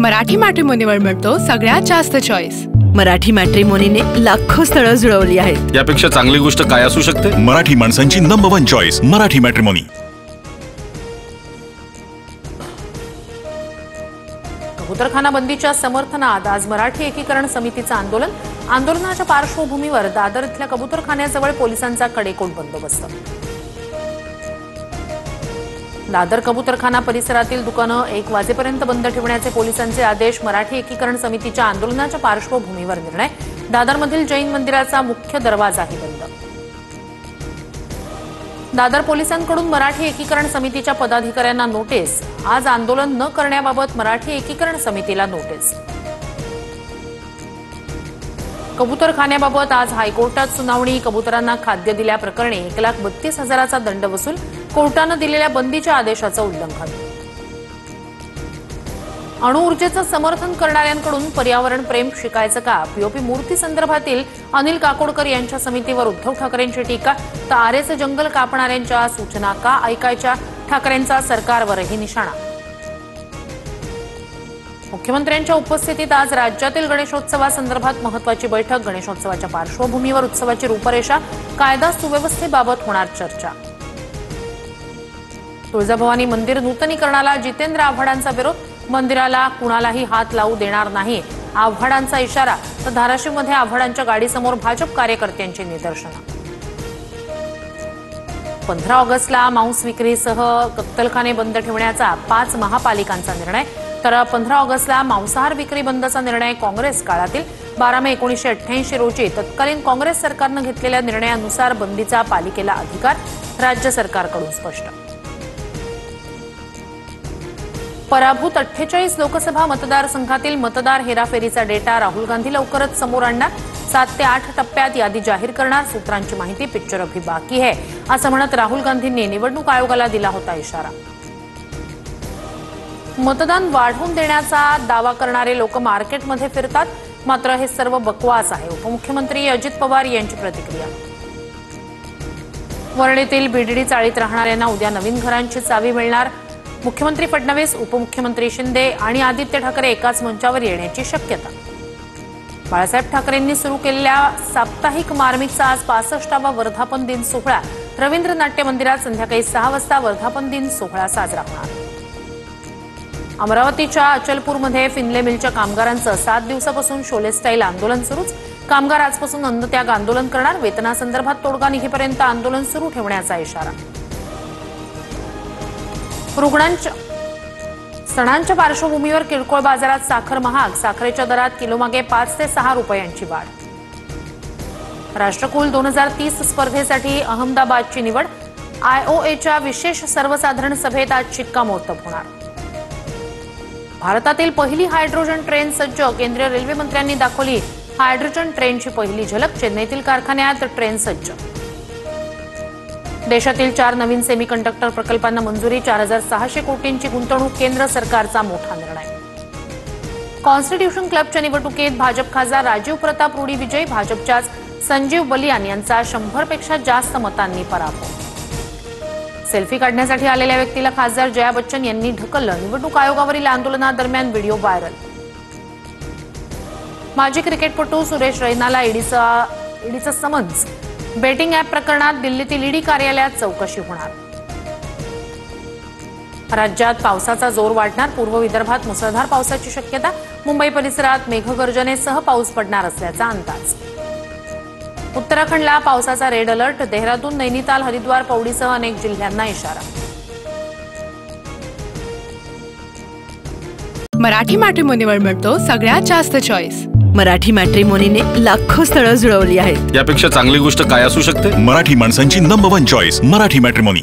मराठी मॅट्रिमोनीवर मिळतो सगळ्यात जास्त चॉईस। मराठी मॅट्रिमोनीने लाखो स्थळं जुळवली आहेत। यापेक्षा चांगली गोष्ट काय असू शकते? मराठी माणसांची नंबर 1 चॉईस मराठी मॅट्रिमोनी। कबूतरखाना बंदीच्या समर्थनात आज मराठी एकीकरण समितीचं आंदोलन। आंदोलनाच्या पार्श्वभूमीवर दादर इथल्या कबूतरखान्याजवळ पोलिसांचा कडेकोट बंदोबस्त। दादर कबूतरखाना परिसरातील दुकानं 1 वाजेपर्यंत बंद ठेवण्याचे पोलिसांचे आदेश। मराठी एकीकरण समितीच्या आंदोलनाच्या पार्श्वभूमीवर निर्णय। दादरमधील जैन मंदिराचा मुख्य दरवाजाही बंद। दादर पोलिसांकडून मराठी एकीकरण समितीच्या पदाधिकाऱ्यांना नोटीस। आज आंदोलन न करण्याबाबत मराठी एकीकरण समितीला नोटीस। कबूतरखान्याबाबत आज हायकोर्टात सुनावणी। कबूतरांना खाद्य दिल्याप्रकरणी 1,32,000चा दंड वसूल। कोर्टानं दिलेल्या बंदीच्या आदेशाचं उल्लंघन। अणुऊर्जेचं समर्थन करणाऱ्यांकडून पर्यावरण प्रेम शिकायचं का? पीओपी मूर्ती संदर्भातील अनिल काकोडकर यांच्या समितीवर उद्धव ठाकरेंची टीका। तर आरेचे जंगल कापणाऱ्यांच्या सूचना का ऐकायच्या? ठाकरेंचा सरकारवरही निशाणा। मुख्यमंत्र्यांच्या उपस्थितीत आज राज्यातील गणेशोत्सवासंदर्भात महत्त्वाची बैठक। गणेशोत्सवाच्या पार्श्वभूमीवर उत्सवाची रूपरेषा, कायदा सुव्यवस्थेबाबत होणार चर्चा। तुळजाभवानी मंदिर नूतनीकरणाला जितेंद्र आव्हाडांचा विरोध। मंदिराला कुणालाही हात लावू देणार नाही, आव्हाडांचा इशारा। तर धाराशिवमध्ये आव्हाडांच्या गाडीसमोर भाजप कार्यकर्त्यांची निदर्शनं। 15 ऑगस्टला मांस विक्रीसह कत्तलखाने बंद ठेवण्याचा 5 महापालिकांचा निर्णय। तर 15 ऑगस्टला मांसाहार विक्री बंदचा निर्णय काँग्रेस काळातील। 12 मे 1988 रोजी तत्कालीन काँग्रेस सरकारनं घेतलेल्या निर्णयानुसार बंदीचा पालिकेला अधिकार। राज्य सरकारकडून स्पष्ट। पराभूत 48 लोकसभा मतदारसंघातील मतदार हेराफेरीचा डेटा राहुल गांधी लवकरच समोर आणणार। 7 ते 8 टप्प्यात यादी जाहीर करणार। सूत्रांची माहिती, पिक्चर अभी बाकी है असं म्हणत राहुल गांधींनी निवडणूक आयोगाला दिला होता इशारा। मतदान वाढवून देण्याचा दावा करणारे लोक मार्केटमध्ये फिरतात, मात्र हे सर्व बकवास आहे। उपमुख्यमंत्री अजित पवार यांची प्रतिक्रिया। वरळीतील बीडीडी चाळीत राहणाऱ्यांना उद्या नवीन घरांची चावी मिळणार। मुख्यमंत्री फडणवीस, उपमुख्यमंत्री शिंदे आणि आदित्य ठाकरे एकाच मंचावर येण्याची शक्यता। बाळासाहेब ठाकरेंनी सुरू केलेल्या साप्ताहिक मार्मिकचा आज 65वा वर्धापन दिन सोहळा। रवींद्र नाट्य मंदिरात संध्याकाळी 6 वाजता वर्धापन दिन सोहळा साजरा होणार। अमरावतीच्या अचलपूरमध्ये फिनले मिलच्या कामगारांचं 7 दिवसापासून शोले स्टाईल आंदोलन सुरूच। कामगार आजपासून अन्नत्याग आंदोलन करणार। वेतनासंदर्भात तोडगा निघेपर्यंत आंदोलन सुरू ठेवण्याचा इशारा। सणांच्या पार्श्वभूमीवर किरकोळ बाजारात साखर महाग। साखरेच्या दरात किलोमागे 5 ते 6 रुपयांची वाढ। राष्ट्रकुल 2030 स्पर्धेसाठी अहमदाबादची निवड। आयओएच्या विशेष सर्वसाधारण सभेत आज शिक्कामोर्तब होणार। भारतातील पहिली हायड्रोजन ट्रेन सज्ज। केंद्रीय रेल्वे मंत्र्यांनी दाखवली हायड्रोजन ट्रेनची पहिली झलक। चेन्नईतील कारखान्यात ट्रेन सज्ज। देशातील 4 नवीन सेमीकंडक्टर प्रकल्पांना मंजुरी। 4,600 कोटींची गुंतवणूक। केंद्र सरकारचा मोठा निर्णय। कॉन्स्टिट्यूशन क्लबच्या निवडणुकीत भाजप खासदार राजीव प्रताप रूडी विजयी। भाजपच्याच संजीव बलियान यांचा 100पेक्षा जास्त मतांनी पराभव। सेल्फी काढण्यासाठी आलेल्या व्यक्तीला खासदार जया बच्चन यांनी ढकललं। निवडणूक आयोगावरील आंदोलनादरम्यान व्हिडिओ व्हायरल। माजी क्रिकेटपटू सुरेश रैनाला ईडीचं समन्स। बेटिंग ॲप प्रकरणात दिल्लीतील ईडी कार्यालयात चौकशी होणार। राज्यात पावसाचा जोर वाढणार। पूर्व विदर्भात मुसळधार पावसाची शक्यता। मुंबई परिसरात मेघगर्जनेसह पाऊस पडणार असल्याचा अंदाज। उत्तराखंडला पावसाचा रेड अलर्ट। देहरादून, नैनिताल, हरिद्वार, पौडीसह अनेक जिल्ह्यांना इशारा। मराठी मॅट्रिमोनीवर मिळतो सगळ्यात जास्त चॉईस। मराठी मॅट्रिमोनीने लाखो स्थळं जुळवली आहेत। यापेक्षा चांगली गोष्ट काय असू शकते? मराठी माणसांची नंबर 1 चॉईस मराठी मॅट्रिमोनी।